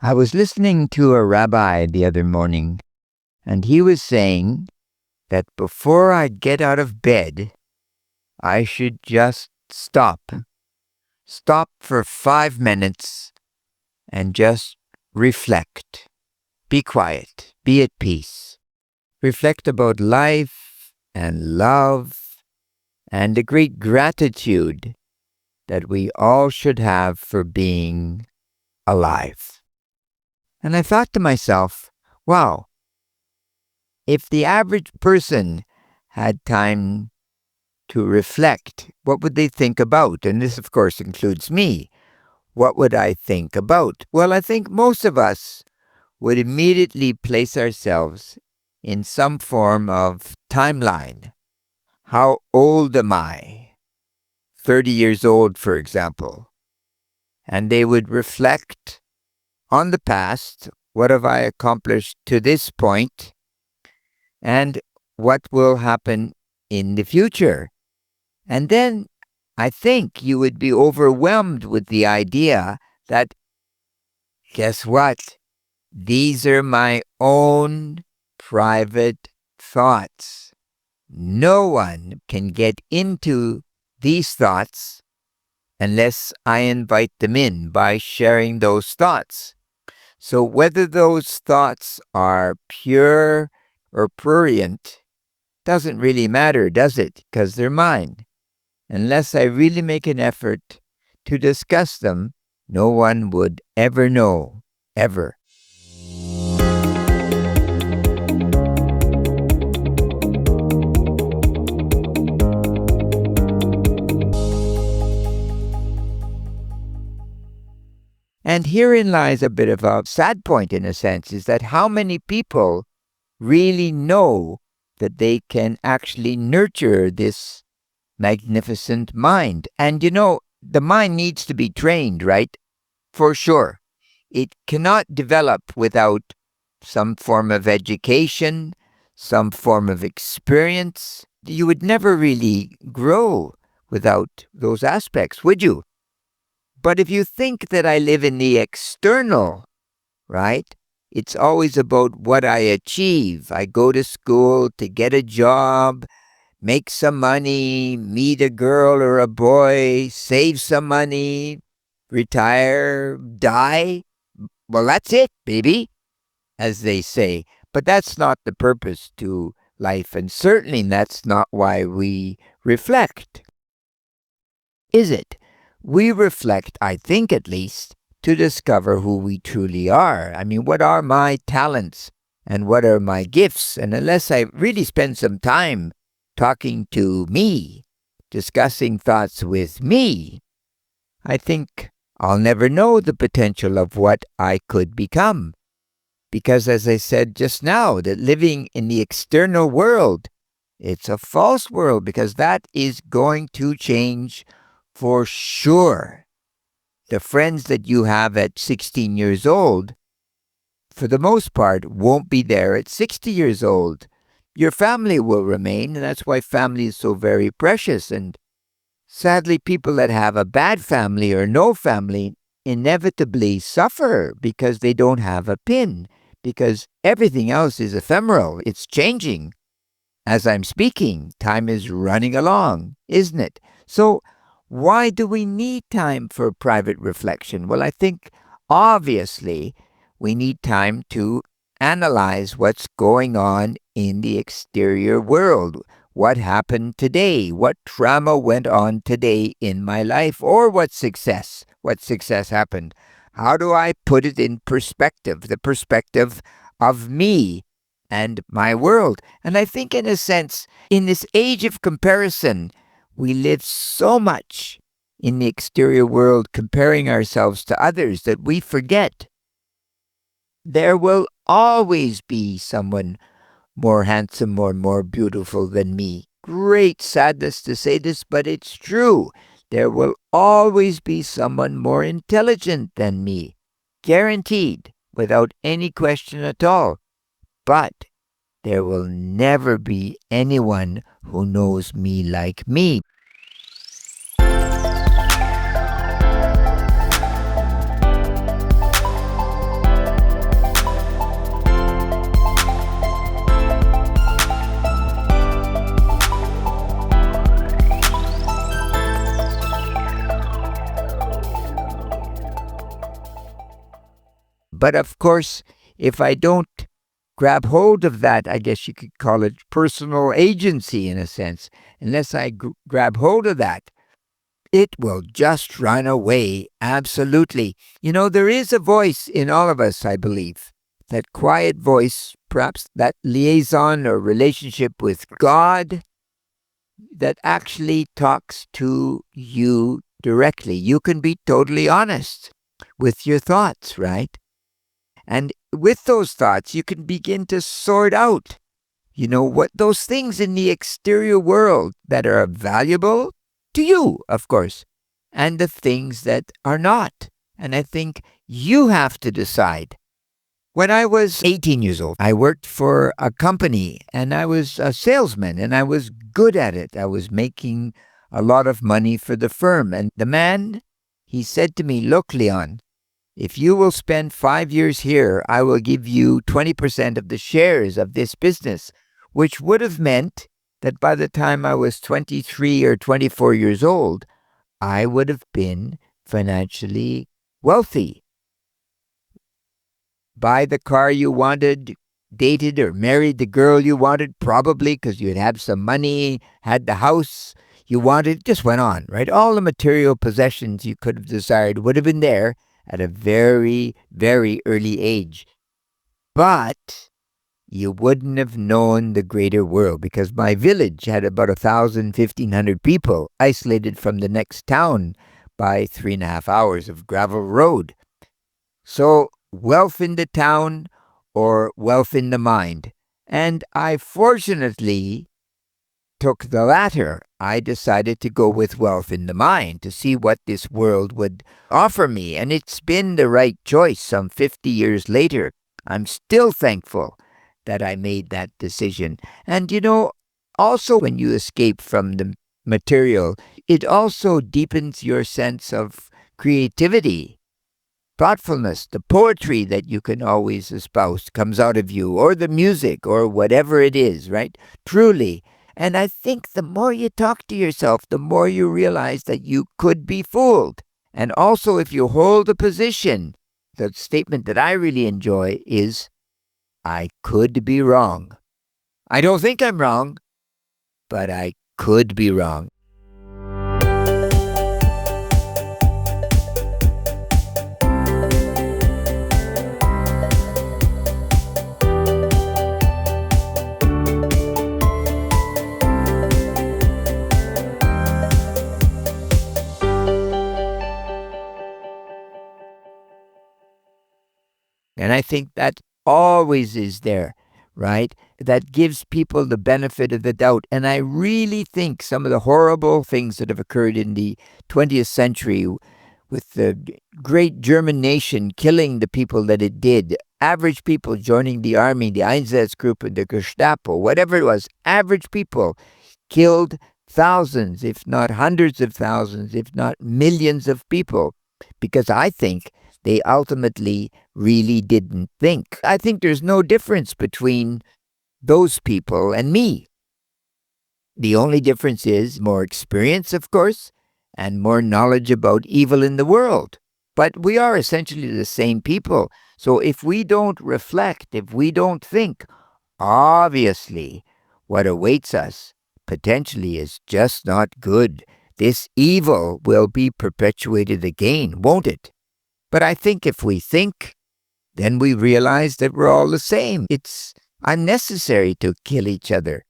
I was listening to a rabbi the other morning, and he was saying that before I get out of bed, I should just stop. Stop for 5 minutes and just reflect. Be quiet. Be at peace. Reflect about life and love and the great gratitude that we all should have for being alive. And I thought to myself, wow, if the average person had time to reflect, what would they think about? And this, of course, includes me. What would I think about? Well, I think most of us would immediately place ourselves in some form of timeline. How old am I? 30 years old, for example. And they would reflect on the past. What have I accomplished to this point? And what will happen in the future? And then I think you would be overwhelmed with the idea that, guess what? These are my own private thoughts. No one can get into these thoughts unless I invite them in by sharing those thoughts. So whether those thoughts are pure or prurient doesn't really matter, does it? Because they're mine. Unless I really make an effort to discuss them, no one would ever know, ever. And herein lies a bit of a sad point, in a sense, is that how many people really know that they can actually nurture this magnificent mind. And the mind needs to be trained, right? For sure. It cannot develop without some form of education, some form of experience. You would never really grow without those aspects, would you? But if you think that I live in the external, right? It's always about what I achieve. I go to school to get a job, make some money, meet a girl or a boy, save some money, retire, die. Well, that's it, baby, as they say. But that's not the purpose to life, and certainly that's not why we reflect. Is it? We reflect, I think at least, to discover who we truly are. I mean, what are my talents and what are my gifts? And unless I really spend some time talking to me, discussing thoughts with me, I think I'll never know the potential of what I could become. Because as I said just now, that living in the external world, it's a false world, because that is going to change for sure. The friends that you have at 16 years old, for the most part, won't be there at 60 years old. Your family will remain, and that's why family is so very precious. And sadly, people that have a bad family or no family inevitably suffer because they don't have a pin, because everything else is ephemeral. It's changing. As I'm speaking, time is running along, isn't it? So why do we need time for private reflection? Well, I think obviously we need time to analyze what's going on in the exterior world. What happened today? What trauma went on today in my life? Or what success happened? How do I put it in perspective? The perspective of me and my world. And I think in a sense, in this age of comparison, we live so much in the exterior world comparing ourselves to others that we forget there will always be someone more handsome or more beautiful than me. Great sadness to say this, but it's true. There will always be someone more intelligent than me. Guaranteed, without any question at all. But there will never be anyone who knows me like me. But of course, if I don't grab hold of that, I guess you could call it personal agency in a sense, unless I grab hold of that, it will just run away. Absolutely. There is a voice in all of us, I believe. That quiet voice, perhaps that liaison or relationship with God that actually talks to you directly. You can be totally honest with your thoughts, right? And with those thoughts, you can begin to sort out, what those things in the exterior world that are valuable to you, of course, and the things that are not. And I think you have to decide. When I was 18 years old, I worked for a company and I was a salesman and I was good at it. I was making a lot of money for the firm. And the man, he said to me, "Look, Leon, if you will spend 5 years here, I will give you 20% of the shares of this business," which would have meant that by the time I was 23 or 24 years old, I would have been financially wealthy. Buy the car you wanted, dated or married the girl you wanted, probably because you'd have some money, had the house you wanted, just went on, right? All the material possessions you could have desired would have been there at a very, very early age. But you wouldn't have known the greater world because my village had about 1,000, 1,500 people isolated from the next town by 3.5 hours of gravel road. So wealth in the town or wealth in the mind. And I fortunately took the latter. I decided to go with wealth in the mind to see what this world would offer me. And it's been the right choice some 50 years later. I'm still thankful that I made that decision. And also when you escape from the material, it also deepens your sense of creativity, thoughtfulness. The poetry that you can always espouse comes out of you, or the music, or whatever it is, right? Truly. And I think the more you talk to yourself, the more you realize that you could be fooled. And also, if you hold a position, the statement that I really enjoy is, "I could be wrong." I don't think I'm wrong, but I could be wrong. And I think that always is there, right? That gives people the benefit of the doubt. And I really think some of the horrible things that have occurred in the 20th century with the great German nation killing the people that it did, average people joining the army, the Einsatzgruppe, the Gestapo, whatever it was, average people killed thousands, if not hundreds of thousands, if not millions of people, because I think they ultimately really didn't think. I think there's no difference between those people and me. The only difference is more experience, of course, and more knowledge about evil in the world. But we are essentially the same people. So if we don't reflect, if we don't think, obviously what awaits us potentially is just not good. This evil will be perpetuated again, won't it? But I think if we think, then we realize that we're all the same. It's unnecessary to kill each other.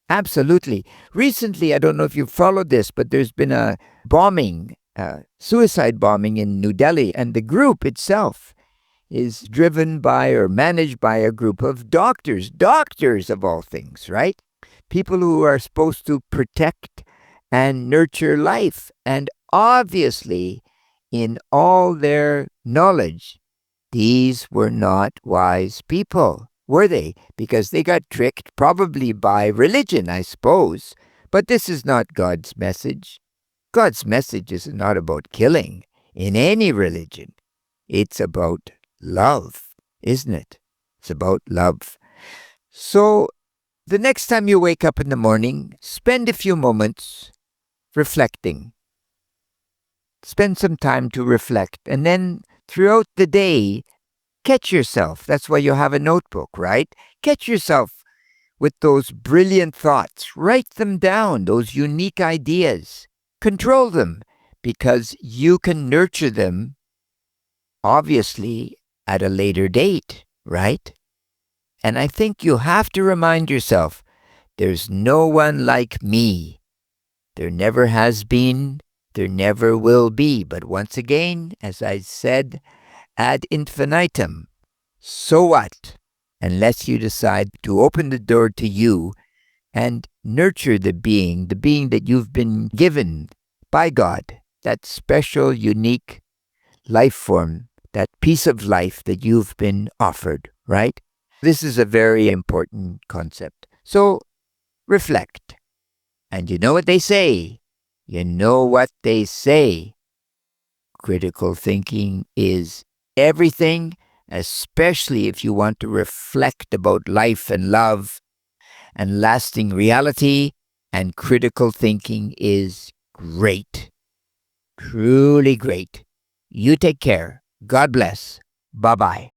Absolutely. Recently, I don't know if you followed this, but there's been a bombing, suicide bombing in New Delhi, and the group itself is driven by or managed by a group of doctors of all things, right? People who are supposed to protect and nurture life. And obviously, in all their knowledge, these were not wise people, were they? Because they got tricked probably by religion, I suppose. But this is not God's message. God's message is not about killing in any religion. It's about love, isn't it? It's about love. So the next time you wake up in the morning, spend a few moments reflecting. Spend some time to reflect. And then throughout the day, Catch yourself. That's why you have a notebook, right? Catch yourself with those brilliant thoughts. Write them down, those unique ideas. Control them, because you can nurture them, obviously, at a later date, right? And I think you have to remind yourself, there's no one like me. There never has been, there never will be. But once again, as I said, ad infinitum. So what? Unless you decide to open the door to you and nurture the being that you've been given by God, that special, unique life form, that piece of life that you've been offered, right? This is a very important concept. So reflect. And you know what they say? You know what they say. Critical thinking is everything, especially if you want to reflect about life and love and lasting reality. And critical thinking is great. Truly great. You take care. God bless. Bye-bye.